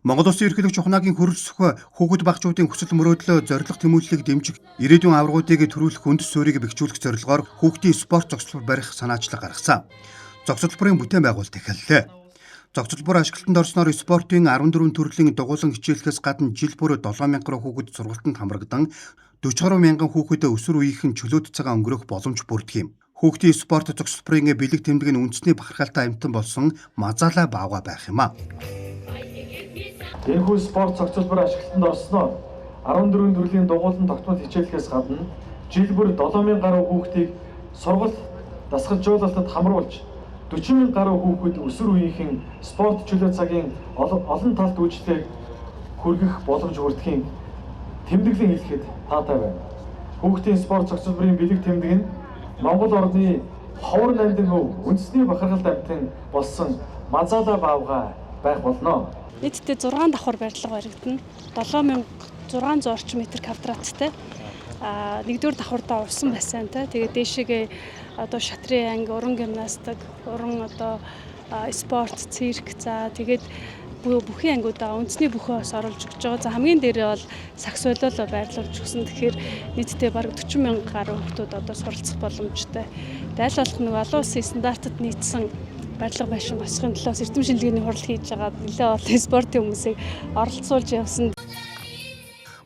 Монгол Улсын ерөнхийлөгч ухнаагийн хөрөлсөх хүүхэд багчуудын хүсэл мөрөөдлөө зорилго тэмүүллийг дэмжих, ирээдүйн аваргуудыг төрүүлэх үндэс суурийг бэхжүүлэх зорилгоор хүүхдийн спорт зохицол барих санаачлаг гаргасан. Зохицолборын бүтээн байгуулалт эхэллээ. Зохицолбор ашиглалтанд орсноор спортын 14 төрлийн дугуйлан хичээлээс гадна жил бүр 7,000 гаруй хүүхэд сургалтанд хамрагдан 40 гаруй мянган хүүхэд өсвөр үеийнхэн чөлөөт цагаан өнгөрөх боломж бүрдэх юм. Хүүхдийн спорт зохицолборын бэлэг тэмдэг нь үндэсний бахархалтай амьтан болсон Мазаала Баавга байх юм а. Энэхүү спорт зохицолбор ашиглалтанд орсноор 14 төрлийн дугуйлан тогтмол хичээлээс гадна жил бүр 7,000 гаруй хүүхдийг сургалт дасгалжуулалтад хамруулж 40,000 гаруй хүүхэд өсвөр үеийнхэн спорт чөлөө цагийн олон талт үйлчлэгийг хүргэх боломж бүрдэхийн тэмдэглэн хэлэхэд таатай байна. Хүүхдийн спорт зохицолборын бэлэг тэмдэг нь Монгол орны ховор нандин үндэсний бахархалтай амьтан болсон Мазаала Баавга байх болно. Нийтдээ 6 давхар барилга баригдана. 7600 орчим метр квадраттай. Нэгдүгээр давхардаа усан бассейнтай. Тэгээд дээшээгээ одоо шатрын анги, уран гимнастик, уран одоо спорт, цирк, за тэгээд бүхий ангиудаа үндэсний бүхөөс оруулж өгч байгаа. За хамгийн дээрээ бол сакс бололоо байрлуулж өгсөн. Тэгэхээр нийтдээ бараг 40,000 гаруй хүүхдүүд одоо суралцах боломжтой. Аль болох нэг олон улсын стандартад нийцсэн барилга байшин босхын төлөө эрдэм шинжилгээний хурал хийж байгаа нэлээд олон спортын хүмүүсийг оролцуулж явсан.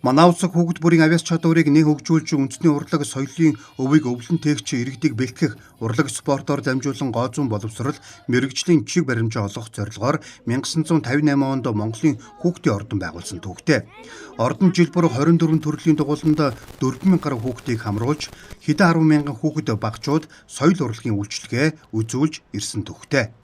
Манай улсыг хүүхэд бүрийн авяас чадварыг нэг хөгжүүлж үндэсний урлаг соёлын өвийг өвлөн тээгч иргэдийг бэлтгэх урлаг спортоор дамжуулан гоо зүүн боловсрол мэрэгжлийн чиг баримжаа олгох зорилгоор 1958 онд Монголын хүүхдийн ордон байгуулсан түүхтэй. Ордон жил бүр 24 төрлийн дугуйланд 4,000 гаруй хүүхдийг хамруулж хэдэн 10,000 хүүхэд багчууд соёл урлагийн үйлчилгээ үзүүлж ирсэн түүхтэй.